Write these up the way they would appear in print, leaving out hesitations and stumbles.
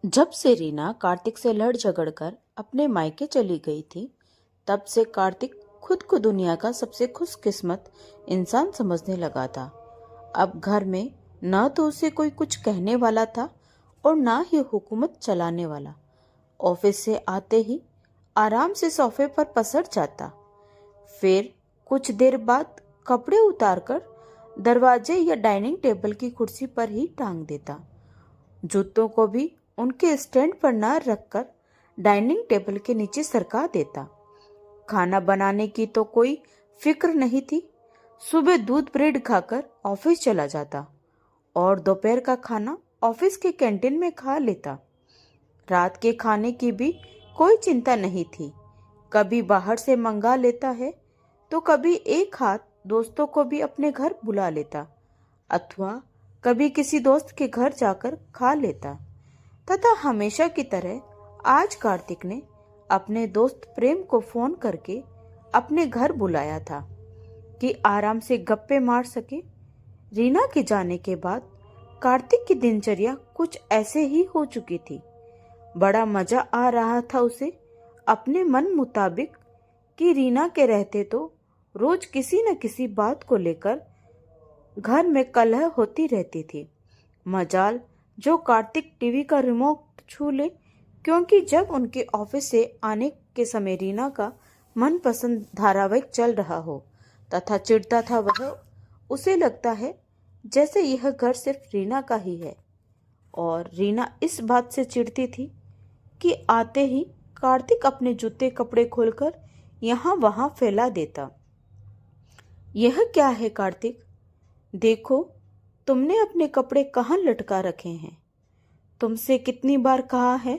जब से रीना कार्तिक से लड़ झगड़ कर अपने मायके चली गई थी, तब से कार्तिक खुद को दुनिया का सबसे खुशकिस्मत इंसान समझने लगा था। अब घर में न तो उसे कोई कुछ कहने वाला था और ना ही हुकूमत चलाने वाला। ऑफिस से आते ही आराम से सोफे पर पसर जाता, फिर कुछ देर बाद कपड़े उतारकर दरवाजे या डाइनिंग टेबल की कुर्सी पर ही टांग देता। जूतों को भी उनके स्टैंड पर न रखकर डाइनिंग टेबल के नीचे सरका देता। खाना बनाने की तो कोई फिक्र नहीं थी। सुबह दूध ब्रेड खाकर ऑफिस चला जाता और दोपहर का खाना ऑफिस के कैंटीन में खा लेता। रात के खाने की भी कोई चिंता नहीं थी। कभी बाहर से मंगा लेता है तो कभी एक हाथ दोस्तों को भी अपने घर बुला लेता अथवा कभी किसी दोस्त के घर जाकर खा लेता। तथा हमेशा की तरह आज कार्तिक ने अपने दोस्त प्रेम को फोन करके अपने घर बुलाया था कि आराम से गप्पे मार सके। रीना के जाने के बाद कार्तिक की दिनचर्या कुछ ऐसे ही हो चुकी थी। बड़ा मजा आ रहा था उसे अपने मन मुताबिक कि रीना के रहते तो रोज किसी न किसी बात को लेकर घर में कलह होती रहती थी। मजाल जो कार्तिक टीवी का रिमोट छू ले, क्योंकि जब उनके ऑफिस से आने के समय रीना का मनपसंद धारावाहिक चल रहा हो तथा चिढ़ता था वह, उसे लगता है जैसे यह घर सिर्फ रीना का ही है। और रीना इस बात से चिढ़ती थी कि आते ही कार्तिक अपने जूते कपड़े खोलकर यहाँ वहाँ फैला देता। यह क्या है कार्तिक, देखो तुमने अपने कपड़े कहाँ लटका रखे हैं। तुमसे कितनी बार कहा है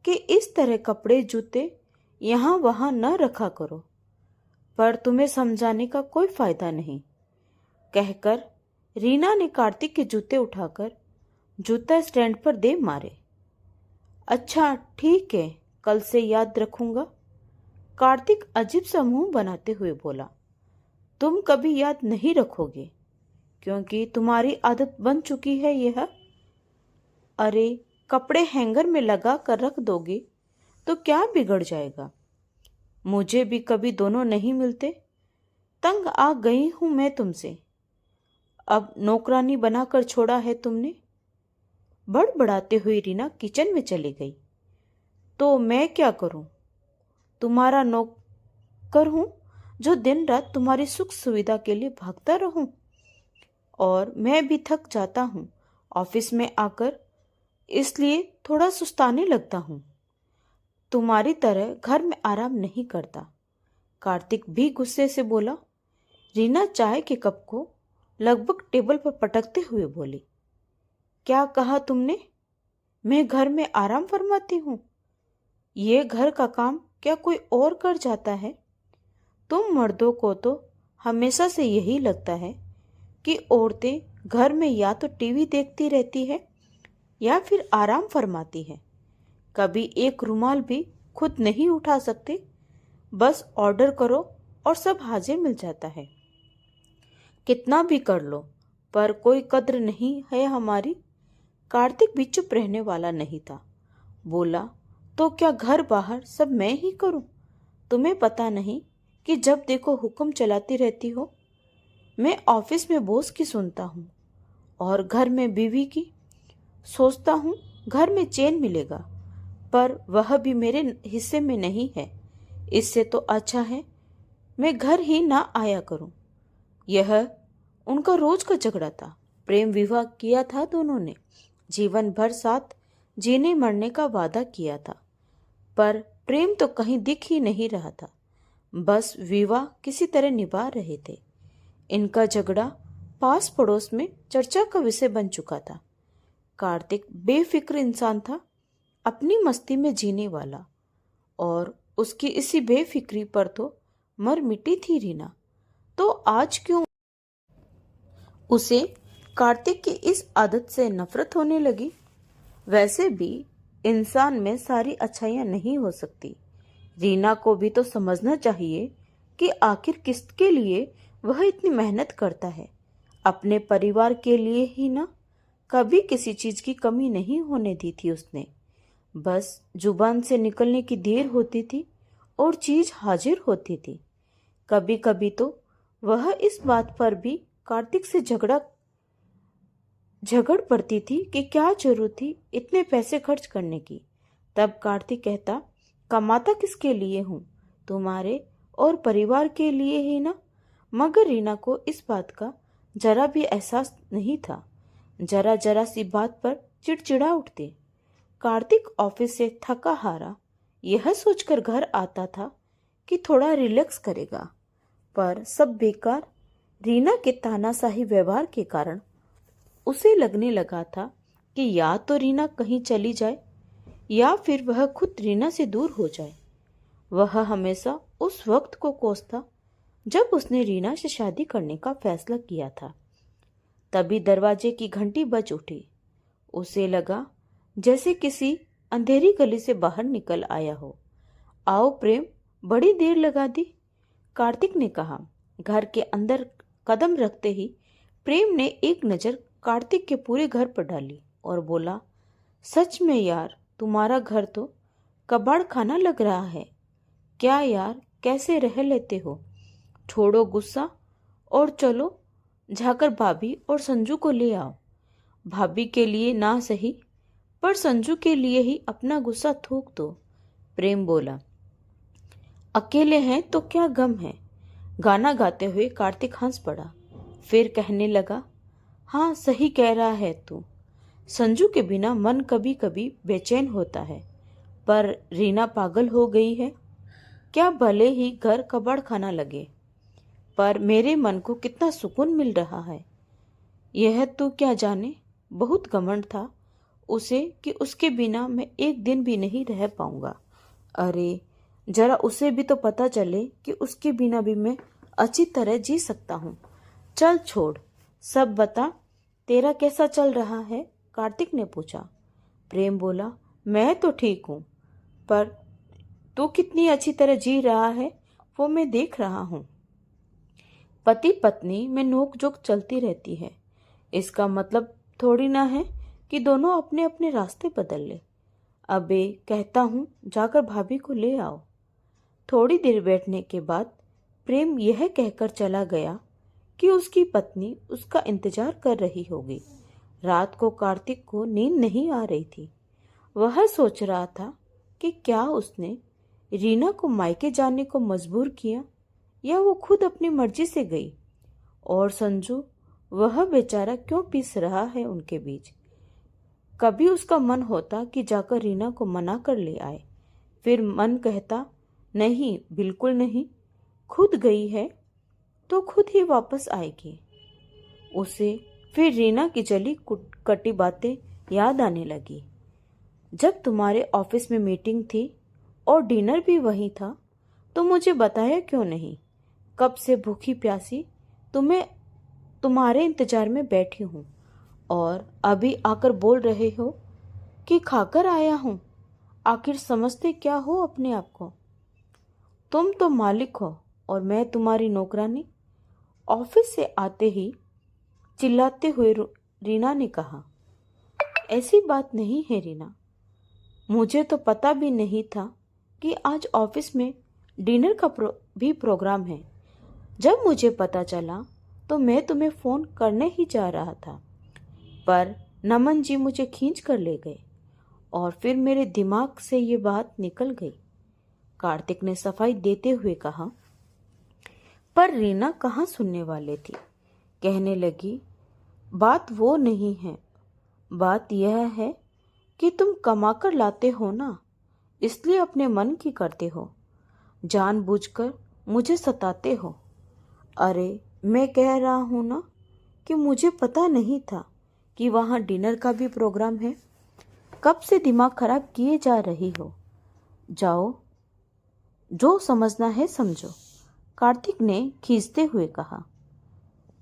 कि इस तरह कपड़े जूते यहाँ वहाँ न रखा करो, पर तुम्हें समझाने का कोई फायदा नहीं, कहकर रीना ने कार्तिक के जूते उठाकर जूता स्टैंड पर दे मारे। अच्छा ठीक है, कल से याद रखूंगा, कार्तिक अजीब सा मुंह बनाते हुए बोला। तुम कभी याद नहीं रखोगे क्योंकि तुम्हारी आदत बन चुकी है यह। अरे कपड़े हैंगर में लगा कर रख दोगे तो क्या बिगड़ जाएगा। मुझे भी कभी दोनों नहीं मिलते। तंग आ गई हूं मैं तुमसे। अब नौकरानी बनाकर छोड़ा है तुमने। बड़बड़ाते हुए रीना किचन में चली गई। तो मैं क्या करूं, तुम्हारा नौकर हूं जो दिन रात तुम्हारी सुख सुविधा के लिए भागता रहूं। और मैं भी थक जाता हूँ ऑफिस में आकर, इसलिए थोड़ा सुस्ताने लगता हूँ। तुम्हारी तरह घर में आराम नहीं करता, कार्तिक भी गुस्से से बोला। रीना चाय के कप को लगभग टेबल पर पटकते हुए बोली, क्या कहा तुमने? मैं घर में आराम फरमाती हूँ? ये घर का काम क्या कोई और कर जाता है? तुम मर्दों को तो हमेशा से यही लगता है कि औरतें घर में या तो टीवी देखती रहती है या फिर आराम फरमाती है। कभी एक रुमाल भी खुद नहीं उठा सकते, बस ऑर्डर करो और सब हाजिर मिल जाता है। कितना भी कर लो पर कोई कद्र नहीं है हमारी। कार्तिक भी चुप रहने वाला नहीं था, बोला, तो क्या घर बाहर सब मैं ही करूं? तुम्हें पता नहीं कि जब देखो हुक्म चलाती रहती हो। मैं ऑफिस में बॉस की सुनता हूँ और घर में बीवी की। सोचता हूँ घर में चैन मिलेगा, पर वह भी मेरे हिस्से में नहीं है। इससे तो अच्छा है मैं घर ही ना आया करूँ। यह उनका रोज का झगड़ा था। प्रेम विवाह किया था दोनों ने, जीवन भर साथ जीने मरने का वादा किया था, पर प्रेम तो कहीं दिख ही नहीं रहा था। बस विवाह किसी तरह निभा रहे थे। इनका झगड़ा पास पड़ोस में चर्चा का विषय बन चुका था। कार्तिक बेफिक्र इंसान था, अपनी मस्ती में जीने वाला, और उसकी इसी बेफिक्री पर तो मर मिटी थी रीना। तो आज क्यों उसे कार्तिक की इस आदत से नफरत होने लगी? वैसे भी इंसान में सारी अच्छाइयां नहीं हो सकती। रीना को भी तो समझना चाहिए कि आखिर किसके लिए वह इतनी मेहनत करता है। अपने परिवार के लिए ही ना। कभी किसी चीज की कमी नहीं होने दी थी उसने। बस जुबान से निकलने की देर होती थी और चीज हाजिर होती थी। कभी कभी तो वह इस बात पर भी कार्तिक से झगड़ पड़ती थी कि क्या जरूरत थी इतने पैसे खर्च करने की। तब कार्तिक कहता, कमाता किसके लिए हूँ, तुम्हारे और परिवार के लिए ही ना। मगर रीना को इस बात का जरा भी एहसास नहीं था। जरा जरा सी बात पर चिड़चिड़ा उठती। कार्तिक ऑफिस से थका हारा यह सोचकर घर आता था कि थोड़ा रिलैक्स करेगा, पर सब बेकार। रीना के तानाशाही व्यवहार के कारण उसे लगने लगा था कि या तो रीना कहीं चली जाए या फिर वह खुद रीना से दूर हो जाए। वह हमेशा उस वक्त को कोसता जब उसने रीना से शादी करने का फैसला किया था। तभी दरवाजे की घंटी बज उठी। उसे लगा जैसे किसी अंधेरी गली से बाहर निकल आया हो। आओ प्रेम, बड़ी देर लगा दी, कार्तिक ने कहा। घर के अंदर कदम रखते ही प्रेम ने एक नज़र कार्तिक के पूरे घर पर डाली और बोला, सच में यार, तुम्हारा घर तो कबाड़ खाना लग रहा है। क्या यार, कैसे रह लेते हो? छोड़ो गुस्सा और चलो जाकर भाभी और संजू को ले आओ। भाभी के लिए ना सही, पर संजू के लिए ही अपना गुस्सा थूक दो, प्रेम बोला। अकेले हैं तो क्या गम है? गाना गाते हुए कार्तिक हंस पड़ा। फिर कहने लगा, हाँ सही कह रहा है तू। संजू के बिना मन कभी कभी बेचैन होता है, पर रीना पागल हो गई है। क्या भले ही घर कबाड़ खाना लगे, पर मेरे मन को कितना सुकून मिल रहा है। यह तू क्या जाने, बहुत घमंड था उसे कि उसके बिना मैं एक दिन भी नहीं रह पाऊंगा। अरे जरा उसे भी तो पता चले कि उसके बिना भी मैं अच्छी तरह जी सकता हूँ। चल छोड़, सब बता, तेरा कैसा चल रहा है? कार्तिक ने पूछा। प्रेम बोला, मैं तो ठीक हूँ, पर तू कितनी अच्छी तरह जी रहा है वो मैं देख रहा हूँ। पति पत्नी में नोक-झोंक चलती रहती है, इसका मतलब थोड़ी ना है कि दोनों अपने अपने रास्ते बदल ले। अबे कहता हूँ जाकर भाभी को ले आओ। थोड़ी देर बैठने के बाद प्रेम यह कहकर चला गया कि उसकी पत्नी उसका इंतजार कर रही होगी। रात को कार्तिक को नींद नहीं आ रही थी। वह सोच रहा था कि क्या उसने रीना को मायके जाने को मजबूर किया या वो खुद अपनी मर्जी से गई। और संजू, वह बेचारा क्यों पिस रहा है उनके बीच। कभी उसका मन होता कि जाकर रीना को मना कर ले आए, फिर मन कहता नहीं, बिल्कुल नहीं, खुद गई है तो खुद ही वापस आएगी। उसे फिर रीना की जली कटी बातें याद आने लगी। जब तुम्हारे ऑफिस में मीटिंग थी और डिनर भी वहीं था तो मुझे बताया क्यों नहीं? कब से भूखी प्यासी तुम्हारे इंतजार में बैठी हूँ और अभी आकर बोल रहे हो कि खाकर आया हूँ। आखिर समझते क्या हो अपने आप को? तुम तो मालिक हो और मैं तुम्हारी नौकरानी। ऑफिस से आते ही चिल्लाते हुए रीना ने कहा, ऐसी बात नहीं है रीना, मुझे तो पता भी नहीं था कि आज ऑफिस में डिनर का भी प्रोग्राम है। जब मुझे पता चला तो मैं तुम्हें फ़ोन करने ही जा रहा था, पर नमन जी मुझे खींच कर ले गए और फिर मेरे दिमाग से ये बात निकल गई। कार्तिक ने सफाई देते हुए कहा। पर रीना कहाँ सुनने वाले थी। कहने लगी, बात वो नहीं है, बात यह है कि तुम कमाकर लाते हो ना, इसलिए अपने मन की करते हो, जानबूझकर मुझे सताते हो। अरे मैं कह रहा हूँ ना कि मुझे पता नहीं था कि वहाँ डिनर का भी प्रोग्राम है। कब से दिमाग खराब किए जा रही हो। जाओ, जो समझना है समझो, कार्तिक ने खींचते हुए कहा।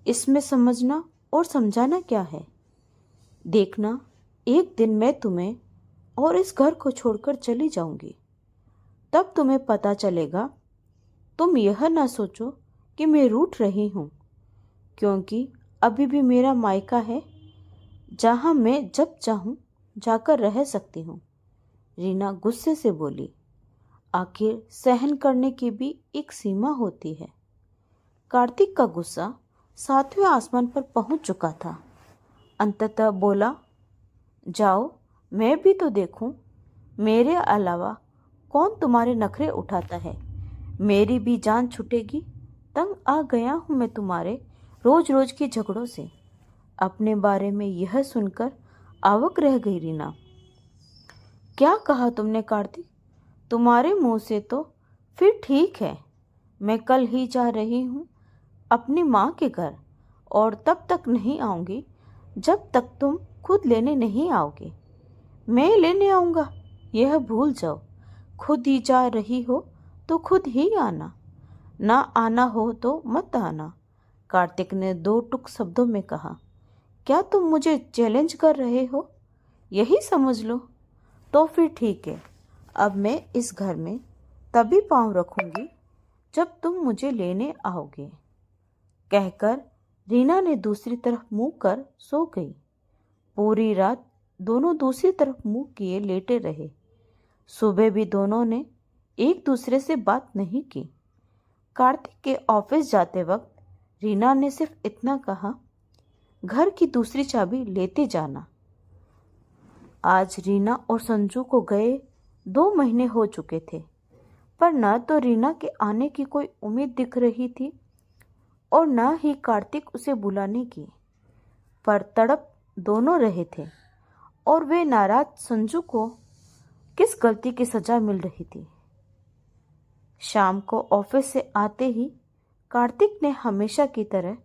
इसमें समझना और समझाना क्या है? देखना, एक दिन मैं तुम्हें और इस घर को छोड़कर चली जाऊंगी, तब तुम्हें पता चलेगा। तुम यह ना सोचो कि मैं रूठ रही हूँ, क्योंकि अभी भी मेरा मायका है जहाँ मैं जब चाहूँ जाकर रह सकती हूँ। रीना गुस्से से बोली। आखिर सहन करने की भी एक सीमा होती है। कार्तिक का गुस्सा 7वें आसमान पर पहुंच चुका था। अंततः बोला, जाओ, मैं भी तो देखूं, मेरे अलावा कौन तुम्हारे नखरे उठाता है। मेरी भी जान छूटेगी। तंग आ गया हूं मैं तुम्हारे रोज रोज के झगड़ों से। अपने बारे में यह सुनकर अवाक रह गई रीना। क्या कहा तुमने कार्तिक? तुम्हारे मुंह से तो फिर ठीक है। मैं कल ही जा रही हूँ अपनी माँ के घर, और तब तक नहीं आऊँगी जब तक तुम खुद लेने नहीं आओगे। मैं लेने आऊँगा यह भूल जाओ। खुद ही जा रही हो तो खुद ही आना, ना आना हो तो मत आना। कार्तिक ने 2 टुक शब्दों में कहा। क्या तुम मुझे चैलेंज कर रहे हो? यही समझ लो। तो फिर ठीक है, अब मैं इस घर में तभी पाँव रखूंगी जब तुम मुझे लेने आओगे। कहकर रीना ने दूसरी तरफ मुंह कर सो गई। पूरी रात दोनों दूसरी तरफ मुंह किए लेटे रहे। सुबह भी दोनों ने एक दूसरे से बात नहीं की। कार्तिक के ऑफिस जाते वक्त रीना ने सिर्फ इतना कहा, घर की दूसरी चाबी लेते जाना। आज रीना और संजू को गए 2 महीने हो चुके थे, पर न तो रीना के आने की कोई उम्मीद दिख रही थी और न ही कार्तिक उसे बुलाने की। पर तड़प दोनों रहे थे और वे नाराज संजू को किस गलती की सजा मिल रही थी। शाम को ऑफिस से आते ही कार्तिक ने हमेशा की तरह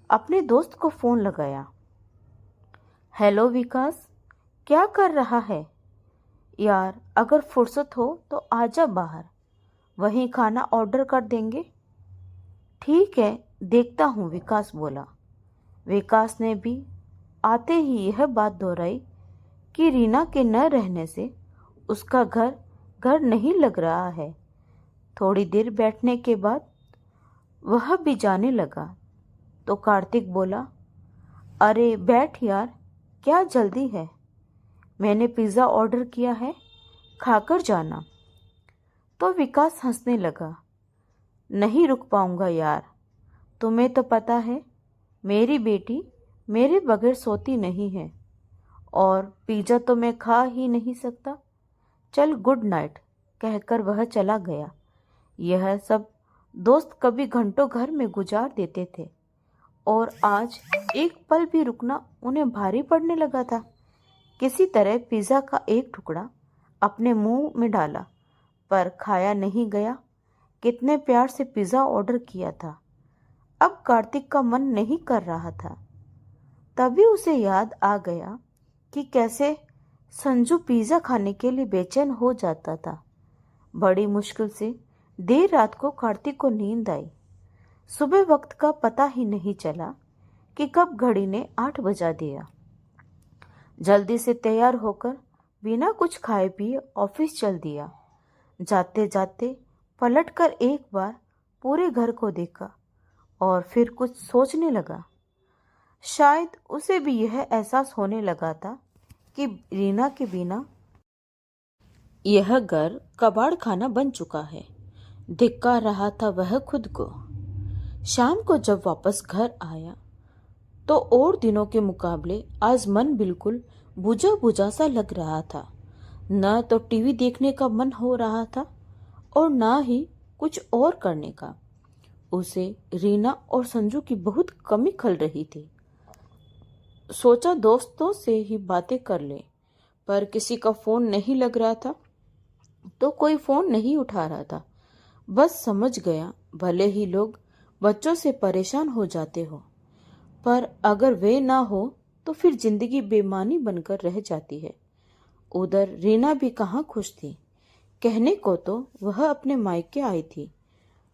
अपने दोस्त को फोन लगाया। हेलो विकास, क्या कर रहा है? यार, अगर फुर्सत हो तो आजा बाहर, वहीं खाना ऑर्डर कर देंगे। ठीक है, देखता हूँ, विकास बोला। विकास ने भी आते ही यह बात दोहराई कि रीना के न रहने से उसका घर घर नहीं लग रहा है। थोड़ी देर बैठने के बाद वह भी जाने लगा तो कार्तिक बोला, अरे बैठ यार, क्या जल्दी है? मैंने पिज़्ज़ा ऑर्डर किया है, खाकर जाना। तो विकास हंसने लगा। नहीं रुक पाऊंगा यार, तुम्हें तो पता है मेरी बेटी मेरे बगैर सोती नहीं है, और पिज़्ज़ा तो मैं खा ही नहीं सकता। चल गुड नाइट, कहकर वह चला गया। यह सब दोस्त कभी घंटों घर में गुजार देते थे और आज एक पल भी रुकना उन्हें भारी पड़ने लगा था। किसी तरह पिज़्ज़ा का एक टुकड़ा अपने मुंह में डाला, पर खाया नहीं गया। कितने प्यार से पिज़्ज़ा ऑर्डर किया था। अब कार्तिक का मन नहीं कर रहा था। तभी उसे याद आ गया कि कैसे संजू पिज़्ज़ा खाने के लिए बेचैन हो जाता था। बड़ी मुश्किल से देर रात को कार्तिक को नींद आई। सुबह वक्त का पता ही नहीं चला कि कब घड़ी ने 8 बजा दिया। जल्दी से तैयार होकर बिना कुछ खाए पिए ऑफिस चल दिया। जाते जाते पलटकर एक बार पूरे घर को देखा और फिर कुछ सोचने लगा। शायद उसे भी यह एहसास होने लगा था कि रीना के बिना यह घर कबाड़ खाना बन चुका है। धिक्कार रहा था वह खुद को। शाम को जब वापस घर आया तो और दिनों के मुकाबले आज मन बिल्कुल बुझा बुझा सा लग रहा था। न तो टीवी देखने का मन हो रहा था और न ही कुछ और करने का। उसे रीना और संजू की बहुत कमी खल रही थी। सोचा दोस्तों से ही बातें कर ले, पर किसी का फोन नहीं लग रहा था तो कोई फोन नहीं उठा रहा था। बस समझ गया, भले ही लोग बच्चों से परेशान हो जाते हो, पर अगर वे ना हो तो फिर जिंदगी बेमानी बनकर रह जाती है। उधर रीना भी कहाँ खुश थी। कहने को तो वह अपने मायके आई थी,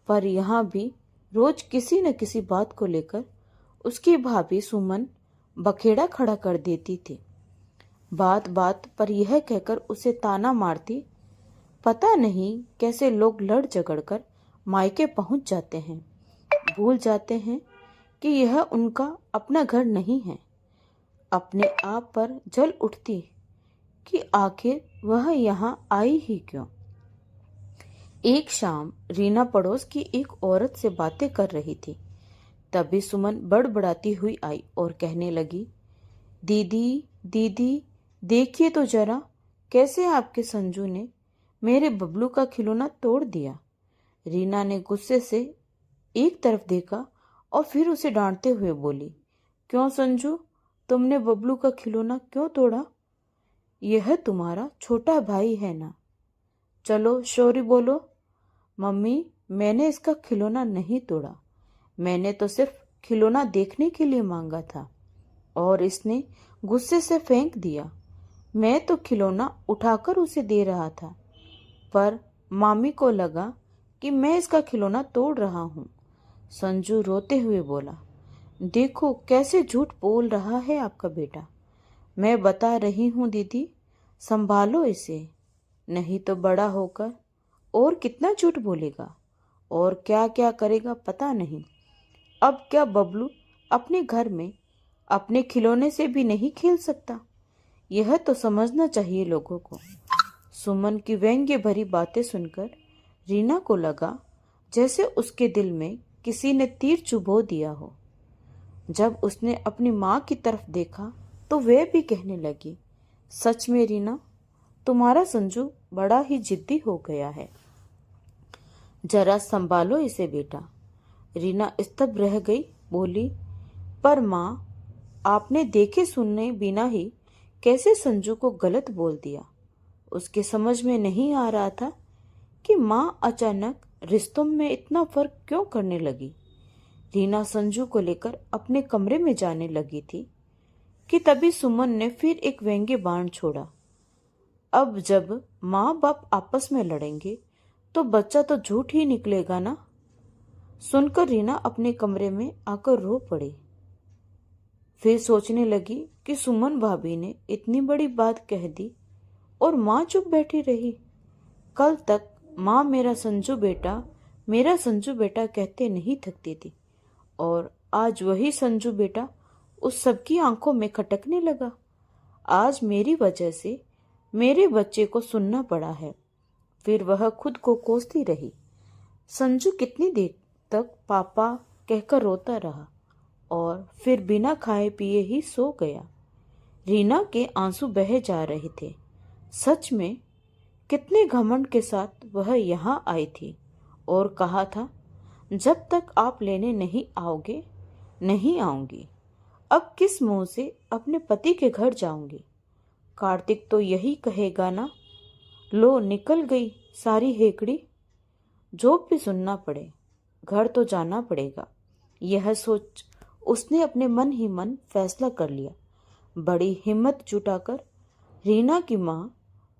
पर यहाँ भी रोज किसी न किसी बात को लेकर उसकी भाभी सुमन बखेड़ा खड़ा कर देती थी। बात बात पर यह कहकर उसे ताना मारती, पता नहीं कैसे लोग लड़ झगड़ कर मायके पहुंच जाते हैं, भूल जाते हैं कि यह उनका अपना घर नहीं है। अपने आप पर जल उठती कि आखिर वह यहाँ आई ही क्यों। एक शाम रीना पड़ोस की एक औरत से बातें कर रही थी। तभी सुमन बड़बड़ाती हुई आई और कहने लगी, दीदी दीदी, देखिए तो जरा, कैसे आपके संजू ने मेरे बबलू का खिलौना तोड़ दिया। रीना ने गुस्से से एक तरफ देखा और फिर उसे डांटते हुए बोली, क्यों संजू, तुमने बबलू का खिलौना क्यों तोड़ा? यह तुम्हारा छोटा भाई है ना। चलो शौरी बोलो। मम्मी, मैंने इसका खिलौना नहीं तोड़ा, मैंने तो सिर्फ खिलौना देखने के लिए मांगा था और इसने गुस्से से फेंक दिया। मैं तो खिलौना उठाकर उसे दे रहा था, पर मामी को लगा कि मैं इसका खिलौना तोड़ रहा हूँ। संजू रोते हुए बोला, देखो कैसे झूठ बोल रहा है आपका बेटा। मैं बता रही हूँ दीदी, संभालो इसे, नहीं तो बड़ा होकर और कितना झूठ बोलेगा और क्या क्या करेगा पता नहीं। अब क्या बबलू अपने घर में अपने खिलौने से भी नहीं खेल सकता? यह तो समझना चाहिए लोगों को। सुमन की व्यंग्य भरी बातें सुनकर रीना को लगा जैसे उसके दिल में किसी ने तीर चुभो दिया हो। जब उसने अपनी माँ की तरफ देखा तो वह भी कहने लगी, सच में रीना, तुम्हारा संजू बड़ा ही जिद्दी हो गया है, जरा संभालो इसे बेटा। रीना स्तब्ध रह गई, बोली, पर माँ, आपने देखे सुनने बिना ही कैसे संजू को गलत बोल दिया। उसके समझ में नहीं आ रहा था कि माँ अचानक रिश्तों में इतना फर्क क्यों करने लगी। रीना संजू को लेकर अपने कमरे में जाने लगी थी कि तभी सुमन ने फिर एक व्यंग्य बाण छोड़ा। अब जब माँ बाप आपस में लड़ेंगे तो बच्चा तो झूठ ही निकलेगा ना। सुनकर रीना अपने कमरे में आकर रो पड़ी। फिर सोचने लगी कि सुमन भाभी ने इतनी बड़ी बात कह दी और माँ चुप बैठी रही। कल तक माँ मेरा संजू बेटा कहते नहीं थकती थी और आज वही संजू बेटा उस सबकी आंखों में खटकने लगा। आज मेरी वजह से मेरे बच्चे को सुनना पड़ा है। फिर वह खुद को कोसती रही। संजू कितनी देर तक पापा कहकर रोता रहा और फिर बिना खाए पिए ही सो गया। रीना के आंसू बहे जा रहे थे। सच में कितने घमंड के साथ वह यहाँ आई थी और कहा था, जब तक आप लेने नहीं आओगे नहीं आऊंगी। अब किस मुंह से अपने पति के घर जाऊंगी? कार्तिक तो यही कहेगा ना, लो निकल गई सारी हेकड़ी। जो भी सुनना पड़े, घर तो जाना पड़ेगा। यह सोच उसने अपने मन ही मन फैसला कर लिया। बड़ी हिम्मत जुटाकर रीना की माँ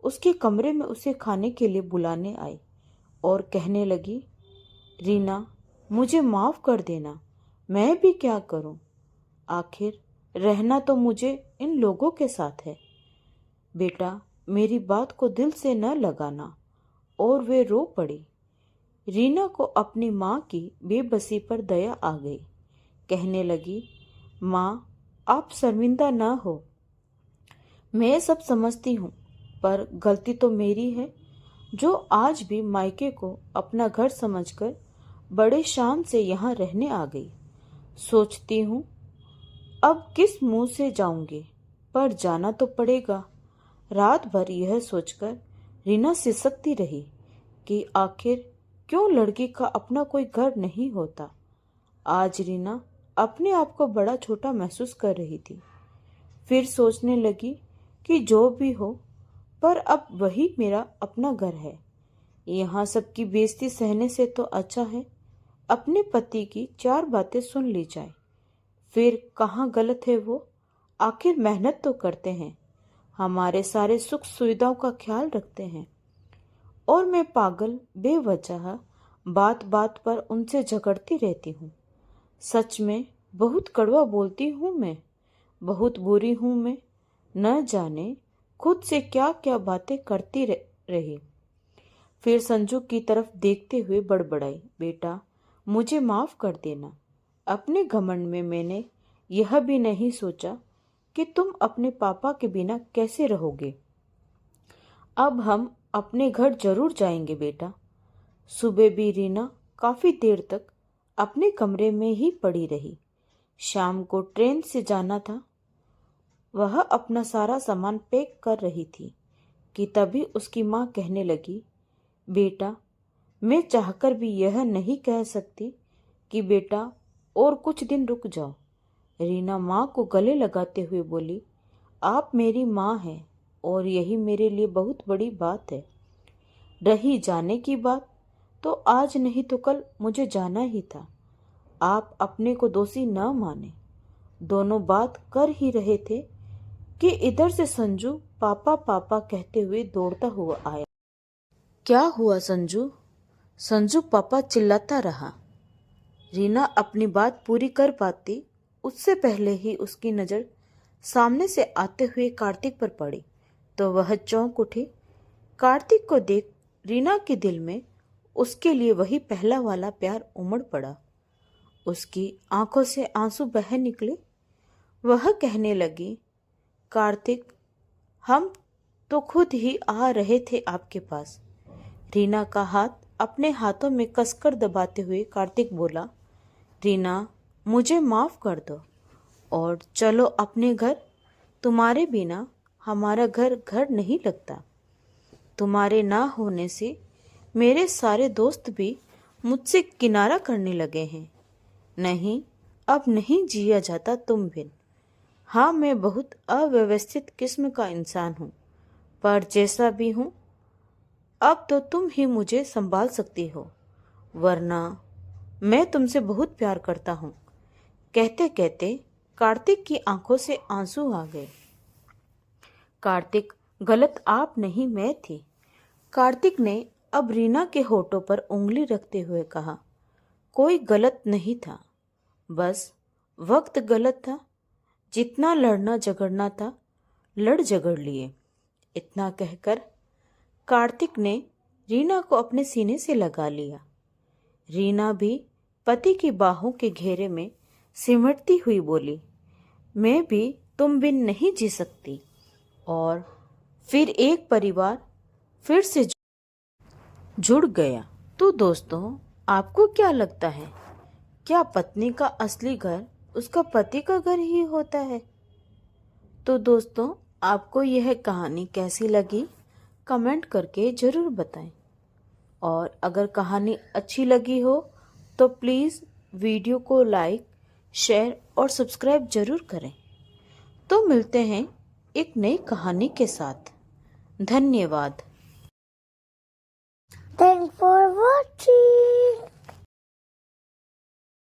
उसके कमरे में उसे खाने के लिए बुलाने आई और कहने लगी, रीना, मुझे माफ कर देना, मैं भी क्या करूं? आखिर रहना तो मुझे इन लोगों के साथ है। बेटा, मेरी बात को दिल से न लगाना। और वे रो पड़ी। रीना को अपनी माँ की बेबसी पर दया आ गई। कहने लगी, माँ, आप शर्मिंदा न हो, मैं सब समझती हूँ, पर गलती तो मेरी है जो आज भी मायके को अपना घर समझकर बड़े शान से यहाँ रहने आ गई। सोचती हूँ अब किस मुंह से जाऊंगी, पर जाना तो पड़ेगा। रात भर यह सोचकर रीना सिसकती रही कि आखिर क्यों लड़की का अपना कोई घर नहीं होता। आज रीना अपने आप को बड़ा छोटा महसूस कर रही थी। फिर सोचने लगी कि जो भी हो, पर अब वही मेरा अपना घर है। यहाँ सबकी बेइज्जती सहने से तो अच्छा है अपने पति की चार बातें सुन ली जाए। फिर कहाँ गलत है वो? आखिर मेहनत तो करते हैं, हमारे सारे सुख सुविधाओं का ख्याल रखते हैं, और मैं पागल बेवजह बात बात पर उनसे झगड़ती रहती हूँ। सच में बहुत कड़वा बोलती हूँ मैं, बहुत बुरी हूँ मैं। न जाने खुद से क्या क्या बातें करती रही। फिर संजू की तरफ देखते हुए बड़बड़ाई, बेटा, मुझे माफ कर देना। अपने घमंड में मैंने यह भी नहीं सोचा कि तुम अपने पापा के बिना कैसे रहोगे। अब हम अपने घर जरूर जाएंगे बेटा। सुबह भी रीना काफी देर तक अपने कमरे में ही पड़ी रही। शाम को ट्रेन से जाना था। वह अपना सारा सामान पैक कर रही थी कि तभी उसकी माँ कहने लगी, बेटा, मैं चाहकर भी यह नहीं कह सकती कि बेटा और कुछ दिन रुक जाओ। रीना माँ को गले लगाते हुए बोली, आप मेरी माँ हैं और यही मेरे लिए बहुत बड़ी बात है। रही जाने की बात, तो आज नहीं तो कल मुझे जाना ही था। आप अपने को दोषी न माने। दोनों बात कर ही रहे थे कि इधर से संजू पापा पापा कहते हुए दौड़ता हुआ आया। क्या हुआ संजू? संजू पापा चिल्लाता रहा। रीना अपनी बात पूरी कर पाती उससे पहले ही उसकी नज़र सामने से आते हुए कार्तिक पर पड़ी तो वह चौंक उठी। कार्तिक को देख रीना के दिल में उसके लिए वही पहला वाला प्यार उमड़ पड़ा। उसकी आंखों से आंसू बह निकले। वह कहने लगी, कार्तिक, हम तो खुद ही आ रहे थे आपके पास। रीना का हाथ अपने हाथों में कसकर दबाते हुए कार्तिक बोला, रीना, मुझे माफ कर दो और चलो अपने घर। तुम्हारे बिना हमारा घर घर नहीं लगता। तुम्हारे ना होने से मेरे सारे दोस्त भी मुझसे किनारा करने लगे हैं। नहीं, अब नहीं जिया जाता तुम बिन। हाँ, मैं बहुत अव्यवस्थित किस्म का इंसान हूँ, पर जैसा भी हूँ अब तो तुम ही मुझे संभाल सकती हो, वरना मैं तुमसे बहुत प्यार करता हूँ। कहते कहते कार्तिक की आंखों से आंसू आ गए। कार्तिक, गलत आप नहीं, मैं थी। कार्तिक ने अब रीना के होठों पर उंगली रखते हुए कहा, कोई गलत नहीं था, बस वक्त गलत था। जितना लड़ना झगड़ना था लड़ झगड़ लिए। इतना कहकर कार्तिक ने रीना को अपने सीने से लगा लिया। रीना भी पति की बाहों के घेरे में सिमटती हुई बोली, मैं भी तुम बिन नहीं जी सकती। और फिर एक परिवार फिर से जुड़ गया। तो दोस्तों, आपको क्या लगता है, क्या पत्नी का असली घर उसका पति का घर ही होता है? तो दोस्तों, आपको यह कहानी कैसी लगी कमेंट करके ज़रूर बताएं। और अगर कहानी अच्छी लगी हो तो प्लीज़ वीडियो को लाइक, शेयर और सब्सक्राइब ज़रूर करें। तो मिलते हैं एक नई कहानी के साथ। धन्यवाद। Thanks